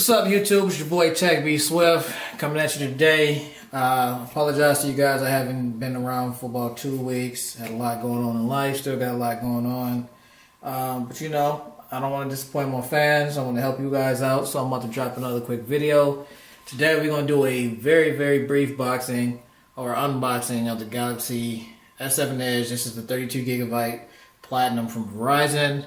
What's up, YouTube? It's your boy Tech B Swift coming at you today. Apologize to you guys. I haven't been around for about 2 weeks. Had a lot going on in life. Still got a lot going on. But you know, I don't want to disappoint my fans. I want to help you guys out. So I'm about to drop another quick video. Today we're going to do a very brief unboxing of the Galaxy S7 Edge. This is the 32 gigabyte Platinum from Verizon.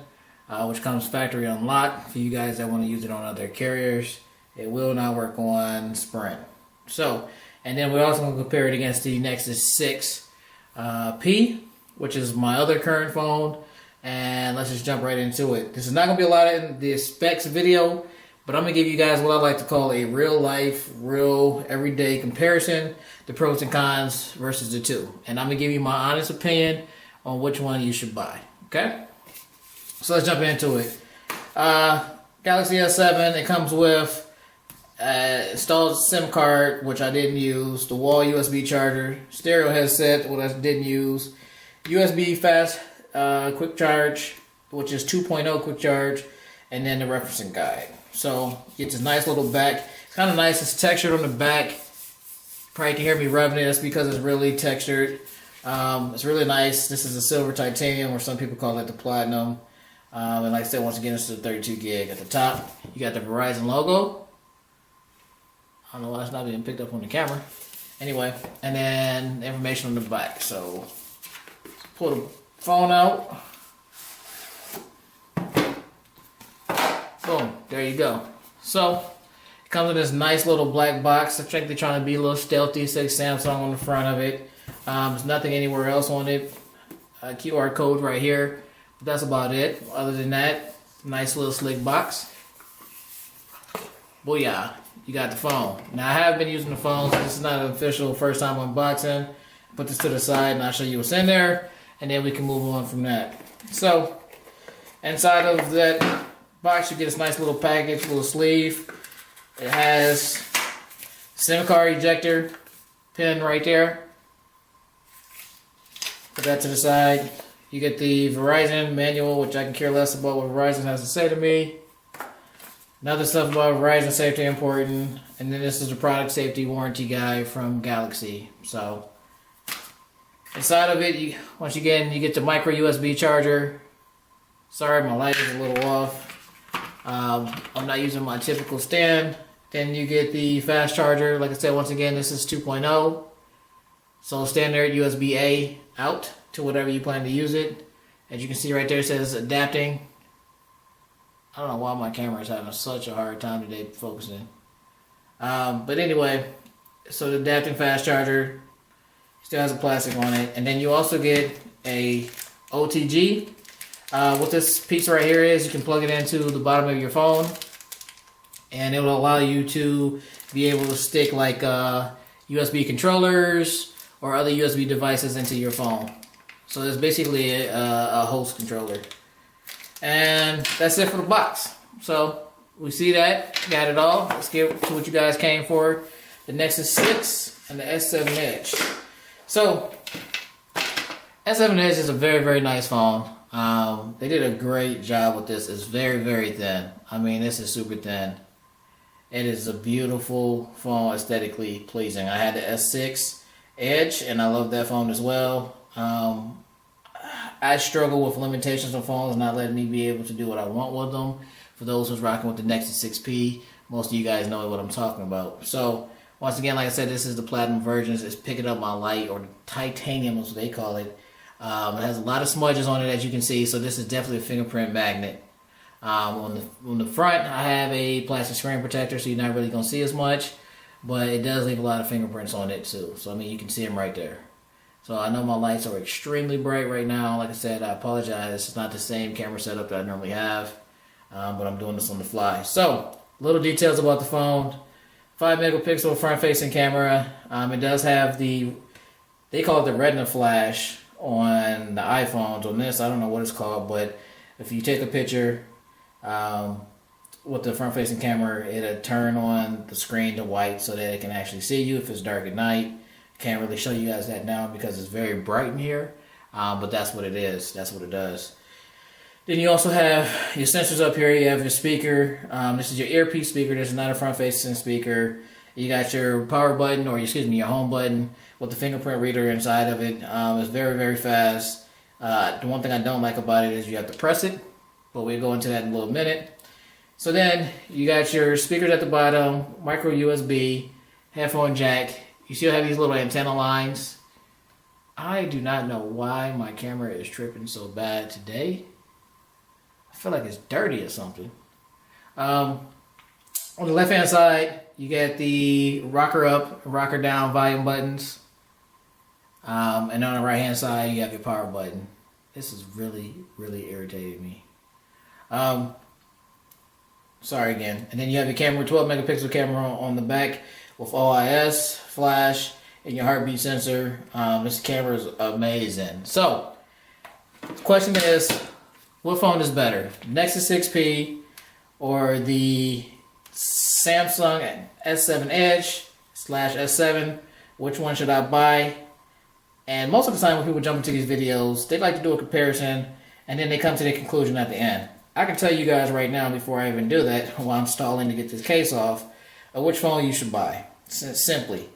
Which comes factory unlocked for you guys that want to use it on other carriers. It will not work on Sprint. So, and then we're also going to compare it against the Nexus 6P, which is my other current phone. And let's just jump right into it. This is not going to be a lot of the specs video, but I'm going to give you guys what I like to call a real life, real everyday comparison, the pros and cons versus the two. And I'm going to give you my honest opinion on which one you should buy. Okay? So let's jump into it. Galaxy S7, it comes with installed SIM card, which I didn't use, the wall USB charger, stereo headset, which I didn't use, USB fast quick charge, which is 2.0 quick charge, and then the referencing guide. So get this nice little back. It's kind of nice. It's textured on the back. Probably can hear me rubbing it. That's because it's really textured. It's really nice. This is a silver titanium, or some people call it the platinum. And like I said, once again, this is the 32 gig. At the top, you got the Verizon logo. I don't know why it's not being picked up on the camera. Anyway, and then information on the back. So, pull the phone out. Boom, there you go. So, it comes in this nice little black box. I think they're trying to be a little stealthy. It says Samsung on the front of it. There's nothing anywhere else on it. QR code right here. That's about it. Other than that, nice little slick box. Booyah, you got the phone. Now I have been using the phone, so this is not an official first time unboxing. Put this to the side and I'll show you what's in there, and then we can move on from that. So, inside of that box you get this nice little package, little sleeve. It has SIM card ejector pin right there. Put that to the side. You get the Verizon manual, which I can care less about what Verizon has to say to me. Another stuff about Verizon safety important. And then this is the product safety warranty guide from Galaxy. So, inside of it, once again, you get the micro USB charger. Sorry, my light is a little off. I'm not using my typical stand. Then you get the fast charger. Like I said, once again, this is 2.0. So standard USB-A out to whatever you plan to use it. As you can see right there, it says adapting. I don't know why my camera is having such a hard time today focusing. But anyway, so the adapting fast charger still has a plastic on it. And then you also get a OTG. What this piece right here is, you can plug it into the bottom of your phone. And it will allow you to be able to stick like USB controllers or other USB devices into your phone. So it's basically a host controller. And that's it for the box. So we see that, got it all. Let's get to what you guys came for. The Nexus 6 and the S7 Edge. So, S7 Edge is a very nice phone. They did a great job with this. It's very thin. I mean, this is super thin. It is a beautiful phone, aesthetically pleasing. I had the S6 Edge, and I love that phone as well. I struggle with limitations on phones not letting me be able to do what I want with them. For those who's rocking with the Nexus 6P, most of you guys know what I'm talking about. So, once again, like I said, this is the platinum version. It's picking up my light, or the titanium is what they call it. It has a lot of smudges on it, as you can see, so this is definitely a fingerprint magnet. On the front, I have a plastic screen protector, so you're not really going to see as much. But it does leave a lot of fingerprints on it too. So, I mean, you can see them right there. So, I know my lights are extremely bright right now. Like I said, I apologize. It's not the same camera setup that I normally have. But I'm doing this on the fly. So, little details about the phone. 5 megapixel front-facing camera. It does have they call it the retina flash on the iPhones. On this, I don't know what it's called. But if you take a picture with the front-facing camera, it'll turn on the screen to white so that it can actually see you if it's dark at night. Can't really show you guys that now because it's very bright in here, but that's what it is. That's what it does. Then you also have your sensors up here. You have your speaker. This is your earpiece speaker. This is not a front-facing speaker. You got your power button, or excuse me, your home button with the fingerprint reader inside of it. It's very, very fast. The one thing I don't like about it is you have to press it, but we'll go into that in a little minute. So then you got your speakers at the bottom, micro USB, headphone jack. You still have these little antenna lines. I do not know why my camera is tripping so bad today. I feel like it's dirty or something. On the left hand side, you get the rocker up, rocker down volume buttons. And on the right hand side, you have your power button. This is really, really irritating me. Sorry again. And then you have your camera, 12 megapixel camera on the back with OIS, flash, and your heartbeat sensor. This camera is amazing. So, the question is, what phone is better? Nexus 6P or the Samsung S7 Edge / S7? Which one should I buy? And most of the time when people jump into these videos, they like to do a comparison and then they come to the conclusion at the end. I can tell you guys right now, before I even do that, while I'm stalling to get this case off, which phone you should buy. Simply.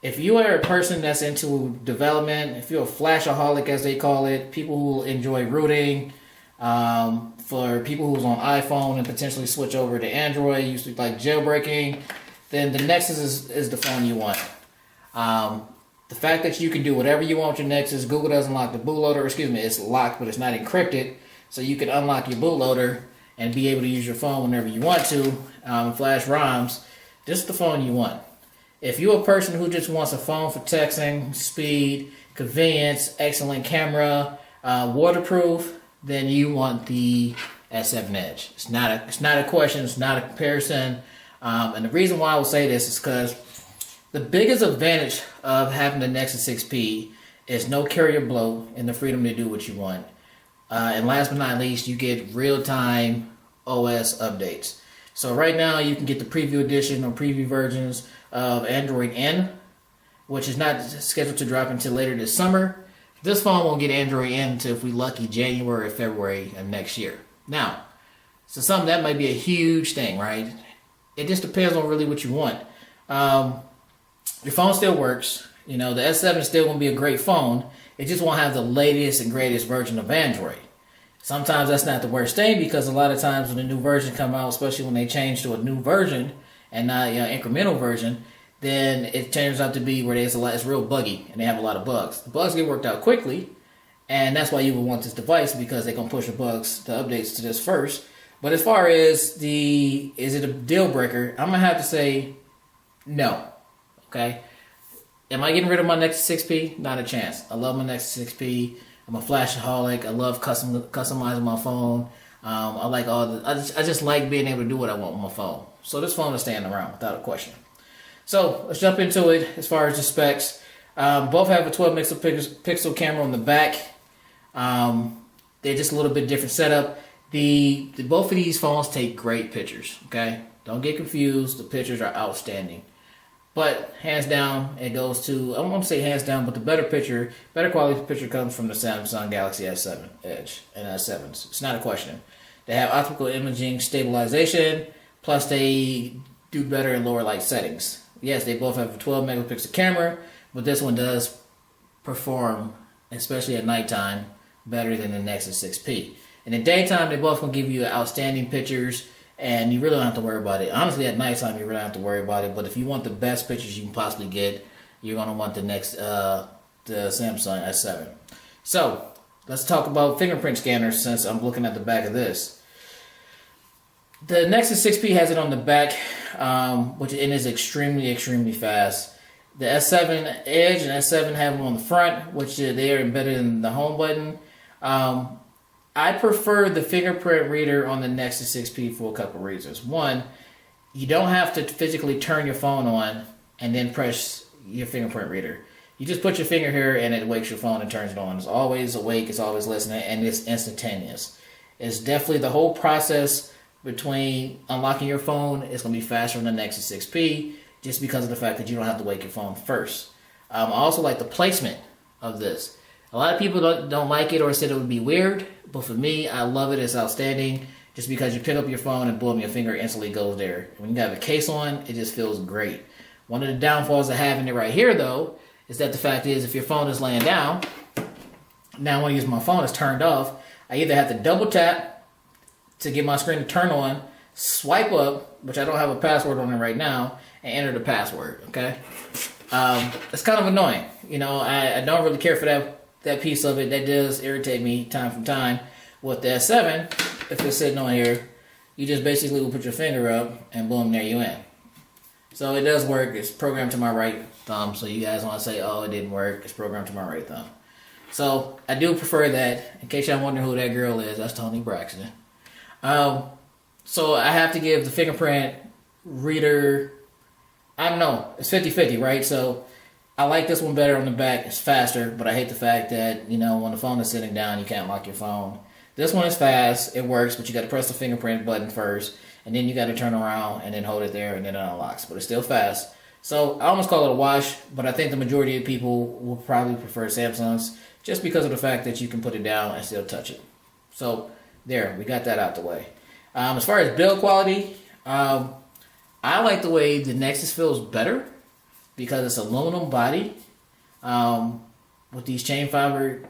If you are a person that's into development, if you're a flashaholic as they call it, people who enjoy rooting, for people who's on iPhone and potentially switch over to Android, used to like jailbreaking, then the Nexus is the phone you want. The fact that you can do whatever you want with your Nexus, Google doesn't lock the bootloader, excuse me, it's locked but it's not encrypted, so you can unlock your bootloader and be able to use your phone whenever you want to, flash ROMs. This is the phone you want. If you're a person who just wants a phone for texting, speed, convenience, excellent camera, waterproof, then you want the S7 Edge. It's not a question. It's not a comparison. And the reason why I will say this is because the biggest advantage of having the Nexus 6P is no carrier bloat and the freedom to do what you want. And last but not least, you get real-time OS updates. So right now, you can get the preview edition or preview versions of Android N, which is not scheduled to drop until later this summer. This phone won't get Android N until, if we lucky, January or February of next year. Now, so something that might be a huge thing, right? It just depends on really what you want. Your phone still works. You know, the S7 is still going to be a great phone. It just won't have the latest and greatest version of Android. Sometimes that's not the worst thing, because a lot of times when a new version come out, especially when they change to a new version and not incremental version, then it turns out to be where it's real buggy and they have a lot of bugs. The bugs get worked out quickly, and that's why you would want this device, because they're going to push the updates to this first. But as far as is it a deal breaker, I'm going to have to say no. Okay? Am I getting rid of my Nexus 6P? Not a chance. I love my Nexus 6P. I'm a flashaholic. I love customizing my phone. I like I just like being able to do what I want with my phone. So this phone is staying around without a question. So let's jump into it. As far as the specs, both have a 12 megapixel camera on the back. They're just a little bit different setup. Both of these phones take great pictures. Okay, don't get confused. The pictures are outstanding. But hands down, it goes to, I don't want to say hands down, but the better quality picture comes from the Samsung Galaxy S7 Edge and S7s. It's not a question. They have optical imaging stabilization, plus they do better in lower light settings. Yes, they both have a 12 megapixel camera, but this one does perform, especially at nighttime, better than the Nexus 6P. In the daytime, they both can give you outstanding pictures, and you really don't have to worry about it. Honestly, at nighttime, you really don't have to worry about it. But if you want the best pictures you can possibly get, you're going to want the Samsung S7. So, let's talk about fingerprint scanners, since I'm looking at the back of this. The Nexus 6P has it on the back, which is extremely, extremely fast. The S7 Edge and S7 have them on the front, which they are embedded in the home button. I prefer the fingerprint reader on the Nexus 6P for a couple reasons. One, you don't have to physically turn your phone on and then press your fingerprint reader. You just put your finger here and it wakes your phone and turns it on. It's always awake, it's always listening, and it's instantaneous. It's definitely the whole process between unlocking your phone is going to be faster on the Nexus 6P, just because of the fact that you don't have to wake your phone first. I also like the placement of this. A lot of people don't like it or said it would be weird, but for me, I love it. It's outstanding. Just because you pick up your phone and boom, your finger instantly goes there. When you have a case on, it just feels great. One of the downfalls of having it right here, though, is that the fact is if your phone is laying down, now when I use my phone, it's turned off. I either have to double tap to get my screen to turn on, swipe up, which I don't have a password on it right now, and enter the password, okay? It's kind of annoying. You know, I don't really care for that piece of it. That does irritate me time from time. With the S7, if it's sitting on here, you just basically will put your finger up and boom, there you in. So it does work. It's programmed to my right thumb. So you guys want to say, oh, it didn't work. It's programmed to my right thumb. So I do prefer that. In case y'all wonder who that girl is, that's Toni Braxton. So I have to give the fingerprint reader, I don't know, it's 50-50, right? So I like this one better on the back. It's faster, but I hate the fact that, you know, when the phone is sitting down, you can't lock your phone. This one is fast, it works, but you got to press the fingerprint button first, and then you got to turn around and then hold it there, and then it unlocks. But it's still fast. So I almost call it a wash, but I think the majority of people will probably prefer Samsung's just because of the fact that you can put it down and still touch it. So there, we got that out the way. As far as build quality, I like the way the Nexus feels better because it's aluminum body with these chain fiber